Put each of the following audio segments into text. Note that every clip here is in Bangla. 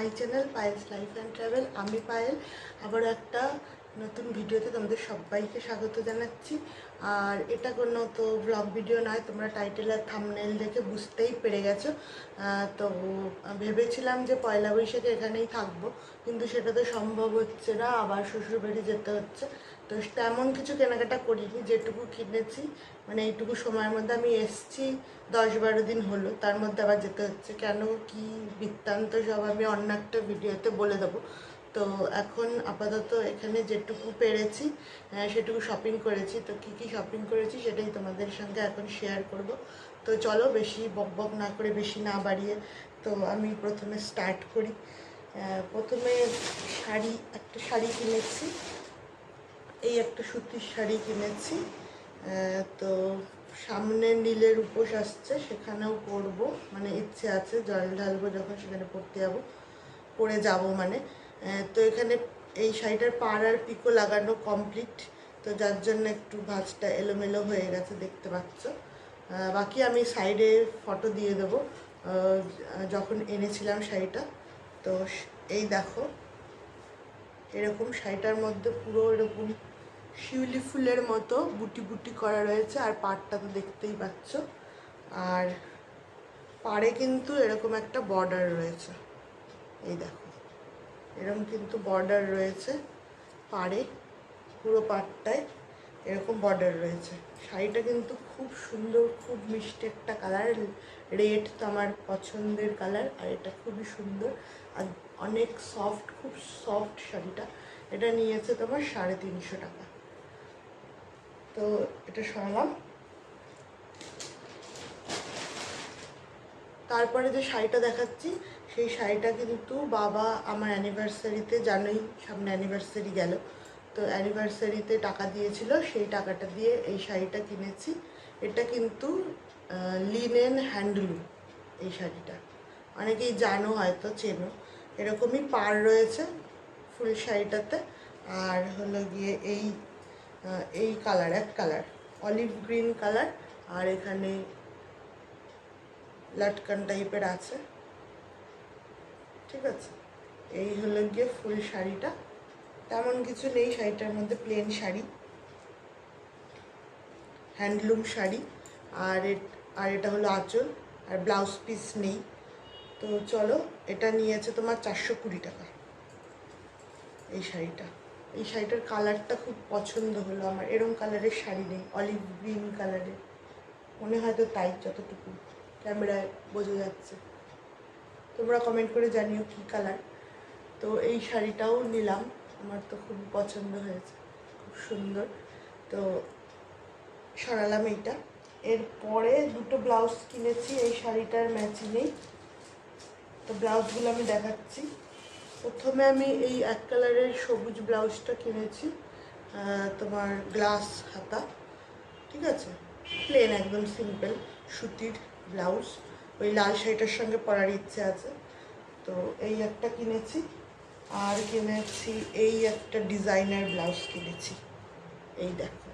My channel Payel's life and travel. আমি পায়েল আবার একটা নতুন ভিডিওতে তোমাদের সবাইকে স্বাগত জানাচ্ছি। আর এটা কোনো তো ব্লগ ভিডিও নয়, তোমরা টাইটেল আর থাম্বনেল দেখে বুঝতেই পেরে গেছো। তো ভেবেছিলাম যে পয়লা বৈশাখে এখানেই থাকবো, কিন্তু সেটা তো সম্ভব হচ্ছে না, আবার শ্বশুরবাড়ি যেতে হচ্ছে। তো তেমন কিছু কেনাকাটা করিনি, যেটুকু কিনেছি মানে এইটুকু সময়ের মধ্যে আমি এসছি 10-12 দিন হলো, তার মধ্যে আবার যেতে হচ্ছে। কেন কি বৃত্তান্ত সব আমি অন্য একটা ভিডিওতে বলে দেবো। তো এখন আপাতত এখানে যেটুকু পেরেছি সেটুকু শপিং করেছি। তো কী কী শপিং করেছি সেটাই তোমাদের সঙ্গে এখন শেয়ার করব। তো চলো বেশি বক বক না করে, বেশি না বাড়িয়ে তো আমি প্রথমে স্টার্ট করি। প্রথমে একটা শাড়ি কিনেছি, এই একটা সুতির শাড়ি কিনেছি। তো সামনে নীলের উপোস আসছে, সেখানেও পরবো, মানে ইচ্ছে আছে জল ঢালবো যখন সেখানে পরে যাব মানে। তো এখানে এই শাড়িটার পাড় আর পিকো লাগানো কমপ্লিট, তো যার জন্য একটু ভাঁজটা এলোমেলো হয়ে গেছে দেখতে পাচ্ছ। বাকি আমি সাইডে ফটো দিয়ে দেবো যখন এনেছিলাম শাড়িটা। তো এই দেখো, এরকম শাড়িটার মধ্যে পুরো এরকম শিউলি ফুলের মতো বুটি বুটি করা রয়েছে, আর পাড়টা তো দেখতেই পাচ্ছ। আর পাড়ে কিন্তু এরকম একটা বর্ডার রয়েছে, এই দেখো এরকম কিন্তু বর্ডার রয়েছে পাড়ে, পুরো পাড়টায় এরকম বর্ডার রয়েছে। শাড়িটা কিন্তু খুব সুন্দর, খুব মিষ্টি একটা কালার, রেড তো আমার পছন্দের কালার, আর এটা খুবই সুন্দর আর অনেক সফট, খুব সফট শাড়িটা। এটা নিয়েছে তোমার 350 টাকা। তো এটা সরালাম। তারপরে যে শাড়িটা দেখাচ্ছি, সেই শাড়িটা কিন্তু বাবা আমার অ্যানিভার্সারিতে, জানোই সামনে অ্যানিভার্সারি গেল, তো অ্যানিভার্সারিতে টাকা দিয়েছিল, সেই টাকাটা দিয়ে এই শাড়িটা কিনেছি। এটা কিন্তু লিনেন হ্যান্ডলুম এই শাড়িটা, অনেকেই জানো হয়তো, চেনো। এরকমই পাড় রয়েছে ফুল শাড়িটাতে। আর হলো গিয়ে এই কালার, এক কালার অলিভ গ্রিন কালার, আর এখানে লাটকান টাইপের আছে, ঠিক আছে। এই হলো গিয়ে ফুল শাড়িটা, তেমন কিছু নেই শাড়িটার মধ্যে, প্লেন শাড়ি, হ্যান্ডলুম শাড়ি। আর এটা হলো আঁচল, আর ব্লাউজ পিস নেই। তো চলো, এটা নিয়েছে তোমার 420 টাকা এই শাড়িটার কালারটা খুব পছন্দ হলো আমার। এরম কালারের শাড়ি নেই, অলিভ গ্রিন কালারের, মনে হয় তো তাই, যতটুকু ক্যামেরায় বোঝা যাচ্ছে। তোমরা কমেন্ট করে জানিও কী কালার। তো এই শাড়িটাও নিলাম, আমার তো খুব পছন্দ হয়েছে, খুব সুন্দর। তো সরালাম এইটা। এরপরে দুটো ব্লাউজ কিনেছি এই শাড়িটার ম্যাচিংয়েই, তো ব্লাউজগুলো আমি দেখাচ্ছি। প্রথমে আমি এই এক কালারের সবুজ ব্লাউজটা কিনেছি, তোমার গ্লাস হাতা, ঠিক আছে, প্লেন একদম সিম্পল সুতির ব্লাউজ, ওই লাল শাড়িটার সঙ্গে পরার ইচ্ছে আছে, তো এই একটা কিনেছি। আর কিনেছি এই একটা ডিজাইনার ব্লাউজ কিনেছি, এই দেখো,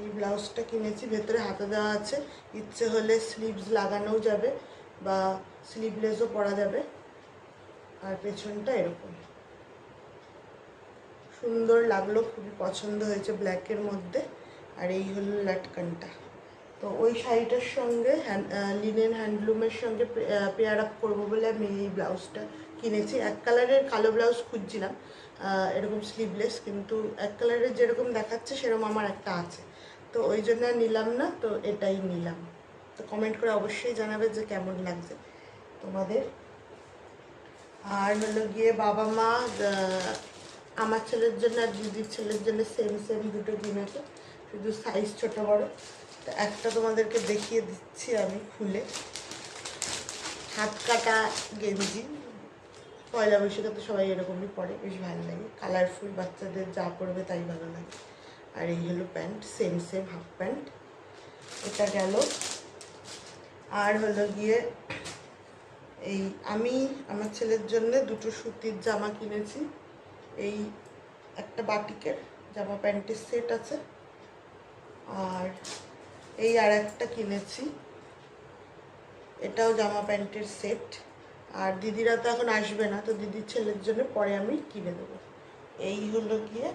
এই ব্লাউজটা কিনেছি, ভেতরে হাতা দেওয়া আছে, ইচ্ছে হলে স্লিভস লাগানোও যাবে বা স্লিভলেসও পরা যাবে। আর পেছনটা এরকম সুন্দর লাগলো, খুবই পছন্দ হয়েছে ব্ল্যাকের মধ্যে। আর এই হলো লাটকানটা। তো ওই শাড়িটার সঙ্গে লিনেন হ্যান্ডলুমের সঙ্গে পেয়ার আপ করবো বলে আমি এই ব্লাউজটা কিনেছি। এক কালারের কালো ব্লাউজ খুঁজছিলাম এরকম স্লিভলেস, কিন্তু এক কালারের যেরকম দেখাচ্ছে সেরকম আমার একটা আছে, তো ওই জন্য নিলাম না, তো এটাই নিলাম। তো কমেন্ট করে অবশ্যই জানাবে যে কেমন লাগছে তোমাদের। আর হলো গিয়ে বাবা মা আমার ছেলের জন্য আর দিদির ছেলের জন্য সেম সেম দুটো কিনেছে, শুধু সাইজ ছোটো বড়ো। তো একটা তোমাদেরকে দেখিয়ে দিচ্ছি আমি খুলে, হাত কাটা গেঞ্জি, পয়লা বৈশাখে তো সবাই এরকমই পরে, বেশ ভালো লাগে, কালারফুল, বাচ্চাদের যা পরবে তাই ভালো লাগে। আর এই হলো pant, same same half pant, এটা গেল। আর হলো গিয়ে আমি আমার ছেলের জন্য দুটো সুতির জামা কিনেছি, এই একটা বাটিকের জামা প্যান্টের সেট আছে, আর এই আর একটা কিনেছি, এটাও জামা প্যান্টের সেট। আর দিদিরা তো এখন আসবে না, তো দিদির ছেলের জন্য পরে আমি কিনে দেবো। এই হলো গিয়ে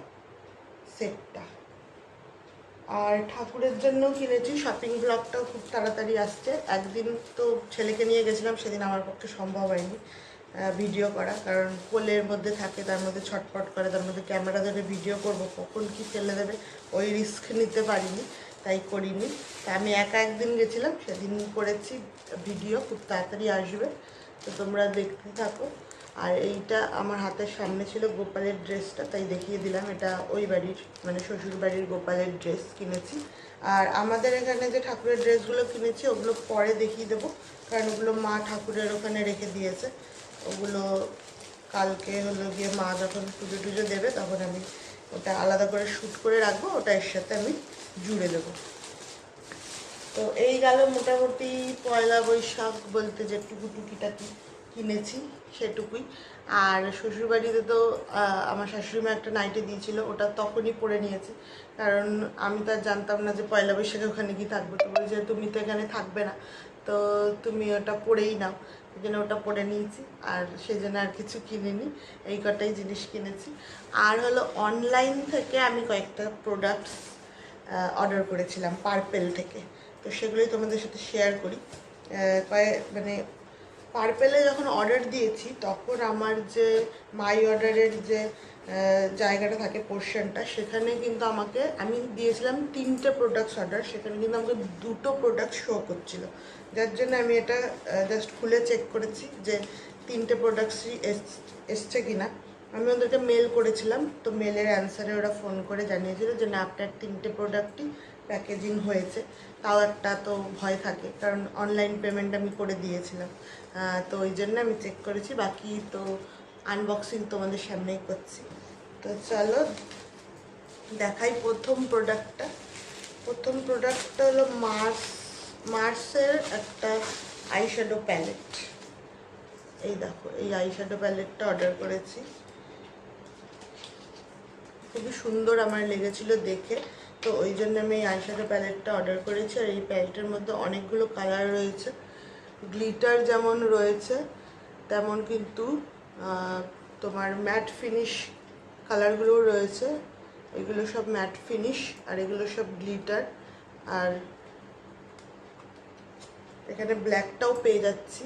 সেটটা। আর ঠাকুরের জন্য কিনেছি। শপিং ব্লগটাও খুব তাড়াতাড়ি আসছে। একদিন তো ছেলেকে নিয়ে গেছিলাম, সেদিন আমার পক্ষে সম্ভব হয়নি ভিডিও করা, কারণ কোলের মধ্যে থাকে, তার মধ্যে ছটপট করে, তার মধ্যে ক্যামেরা ধরে ভিডিও করব, কখন কি ফেলে দেবে ওই রিস্ক নিতে পারিনি, তাই করিনি। তাই আমি একা একদিন গেছিলাম, সেদিন করেছি ভিডিও, খুব তাড়াতাড়ি আসবে, তো তোমরা দেখতে থাকো। আর এইটা আমার হাতের সামনে ছিল গোপালের ড্রেসটা, তাই দেখিয়ে দিলাম। এটা ওই বাড়ির মানে শ্বশুর বাড়ির গোপালের ড্রেস কিনেছি। আর আমাদের এখানে যে ঠাকুরের ড্রেসগুলো কিনেছি ওগুলো পরে দেখিয়ে দেবো, কারণ ওগুলো মা ঠাকুরের ওখানে রেখে দিয়েছে। ওগুলো কালকে হলো গিয়ে মা যখন পুজো টুজো দেবে তখন আমি ওটা আলাদা করে শ্যুট করে রাখবো, ওটা এর সাথে আমি জুড়ে দেবো। তো এই গেল মোটামুটি পয়লা বৈশাখ বলতে যেটুকু টুকিটাকি কিনেছি সেটুকুই। আর শ্বশুরবাড়িতে তো আমার শাশুড়িমা একটা নাইটি দিয়েছিল, ওটা তখনই পরে নিয়েছি, কারণ আমি তো আর জানতাম না যে পয়লা বৈশাখে ওখানে কি থাকবো। তো বলে যে তুমি তো এখানে থাকবে না, তো তুমি ওটা পরেই নাও, এই জন্য ওটা পরে নিয়েছি। আর সেই জন্য আর কিছু কিনিনি, এই কটাই জিনিস কিনেছি। আর হলো অনলাইন থেকে আমি কয়েকটা প্রোডাক্টস অর্ডার করেছিলাম পার্পেল থেকে, তো সেগুলোই তোমাদের সাথে শেয়ার করি। মানে পার্পেলে যখন অর্ডার দিয়েছি তখন আমার যে মাই অর্ডারের যে জায়গাটা থাকে, পোর্শনটা, সেখানে কিন্তু আমি দিয়েছিলাম 3টে প্রোডাক্টস অর্ডার, সেখানে কিন্তু আমাকে 2টো প্রোডাক্ট শো করছিল, যার জন্য আমি এটা জাস্ট খুলে চেক করেছি যে 3টে প্রোডাক্টসই এসছে কিনা। আমি ওদেরকে মেল করেছিলাম, তো মেলের অ্যান্সারে ওরা ফোন করে জানিয়েছিল যে না, আপনার 3টে প্রোডাক্টই প্যাকেজিং হয়েছে। তাও একটা তো ভয় থাকে, কারণ অনলাইন পেমেন্ট আমি করে দিয়েছিলাম, তো ওই জন্য আমি চেক করেছি। বাকি তো আনবক্সিং তোমাদের সামনেই করছি। তো চলো দেখাই প্রথম প্রোডাক্টটা হলো মার্সের একটা আইশ্যাডো প্যালেট। এই দেখো, এই আইশ্যাডো প্যালেটটা অর্ডার করেছি, খুবই সুন্দর আমার লেগেছিল দেখে, তো ওই জন্য আমি এই আইশ্যাডো প্যালেটটা অর্ডার করেছি। আর এই প্যালেটের মধ্যে অনেকগুলো কালার রয়েছে, গ্লিটার যেমন রয়েছে তেমন কিন্তু তোমার ম্যাট ফিনিশ কালারগুলোও রয়েছে। এগুলো সব ম্যাট ফিনিশ আর এগুলো সব গ্লিটার। আর এখানে ব্ল্যাকটাও পেয়ে যাচ্ছি,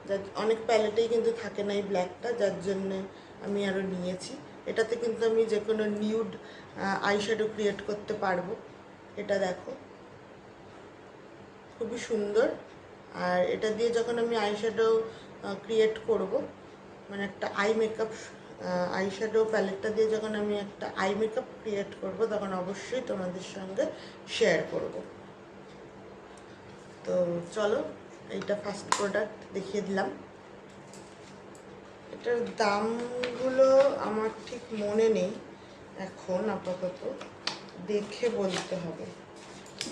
যার অনেক প্যালেটেই কিন্তু থাকে না এই ব্ল্যাকটা, যার জন্যে আমি আরও নিয়েছি। এটাতে কিন্তু আমি যে কোনো নিউড আইশ্যাডো ক্রিয়েট করতে পারবো। এটা দেখো, খুবই সুন্দর। আর এটা দিয়ে যখন আমি আইশ্যাডো ক্রিয়েট করব, মানে একটা আইশ্যাডো প্যালেটটা দিয়ে যখন আমি একটা আই মেকআপ ক্রিয়েট করব, তখন অবশ্যই তোমাদের সঙ্গে শেয়ার করব। তো চলো, এইটা ফার্স্ট প্রোডাক্ট দেখিয়ে দিলাম। এটার দামগুলো আমার ঠিক মনে নেই এখন, আপাতত দেখে বলতে হবে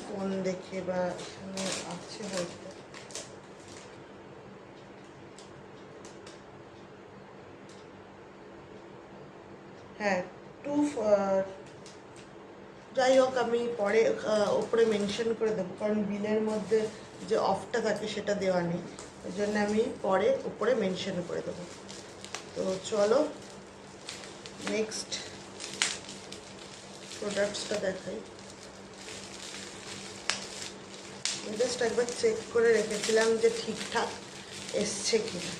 কোন দেখে, বা এখানে আছে হয়তো। হ্যাঁ, যাই হোক, আমি পরে ওপরে মেনশন করে দেবো, কারণ বিলের মধ্যে যে অফটা থাকে সেটা দেওয়া নেই, ওই জন্য আমি পরে ওপরে মেনশন করে দেবো। তো চলো নেক্সট প্রোডাক্টসটা দেখাই। জাস্ট একবার চেক করে রেখেছিলাম যে ঠিকঠাক এসছে কিনা।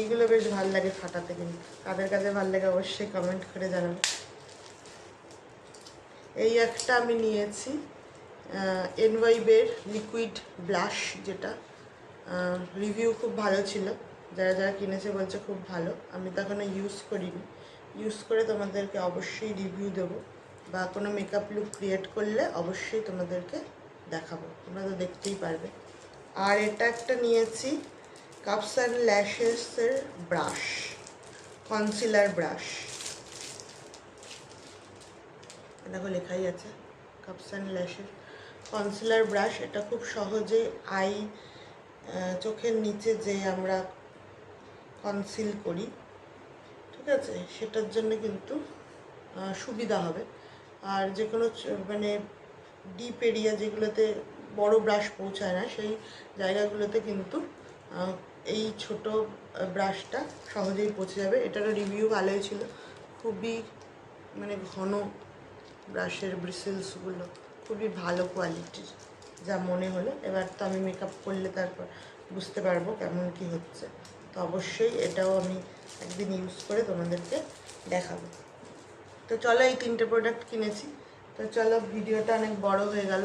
এইগুলো বেশ ভালো লাগে ফাটাতে, কিন্তু কাদের কাদের ভালো লাগে অবশ্যই কমেন্ট করে জানাবে। এই একটা আমি নিয়েছি এনওয়াইবের লিকুইড ব্লাশ, যেটা রিভিউ খুব ভালো ছিল, যারা যারা কিনেছে বলছে খুব ভালো। আমি তো এখনো ইউজ করিনি, ইউজ করে তোমাদেরকে অবশ্যই রিভিউ দেবো, বা কোনো মেকআপ লুক ক্রিয়েট করলে অবশ্যই তোমাদেরকে দেখাবো, তোমরা তো দেখতেই পারবে। আর এটা একটা নিয়েছি কাপস অ্যান্ড ল্যাশেসের ব্রাশ, কনসিলার ব্রাশ। দেখো লেখাই আছে কাপস অ্যান্ড ল্যাশের কনসিলার ব্রাশ। এটা খুব সহজে চোখের নিচে যে আমরা কনসিল করি, ঠিক আছে, সেটার জন্য কিন্তু সুবিধা হবে। আর যে কোনো মানে ডিপ এরিয়া যেগুলোতে বড় ব্রাশ পৌঁছায় না, সেই জায়গাগুলোতে কিন্তু এই ছোট ব্রাশটা সহজেই পৌঁছে যাবে। এটারও রিভিউ ভালোই ছিল, খুবই মানে ঘন ব্রাশের ব্রিসেলসগুলো খুবই ভালো কোয়ালিটির যা মনে হলো। এবার তো আমি মেকআপ করলে তারপর বুঝতে পারবো কেমন কি হচ্ছে, তো অবশ্যই এটাও আমি একদিন ইউজ করে তোমাদেরকে দেখাবো। তো চলো, এই 3টে প্রোডাক্ট কিনেছি। তো চলো, ভিডিওটা অনেক বড় হয়ে গেল,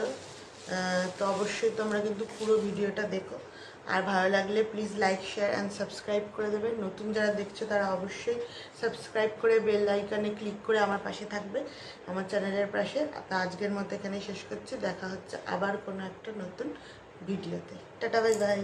তো অবশ্যই তোমরা কিন্তু পুরো ভিডিওটা দেখো। আর ভালো লাগলে please like, share and subscribe করে দেবে। নতুন যারা দেখছো তারা অবশ্যই সাবস্ক্রাইব করে বেল আইকনে ক্লিক করে আমার পাশে থাকবে, আমার চ্যানেলের পাশে। তো আজকের মতো এখানেই শেষ করছি, দেখা হচ্ছে আবার কোনো একটা নতুন ভিডিওতে। Tata, bye bye.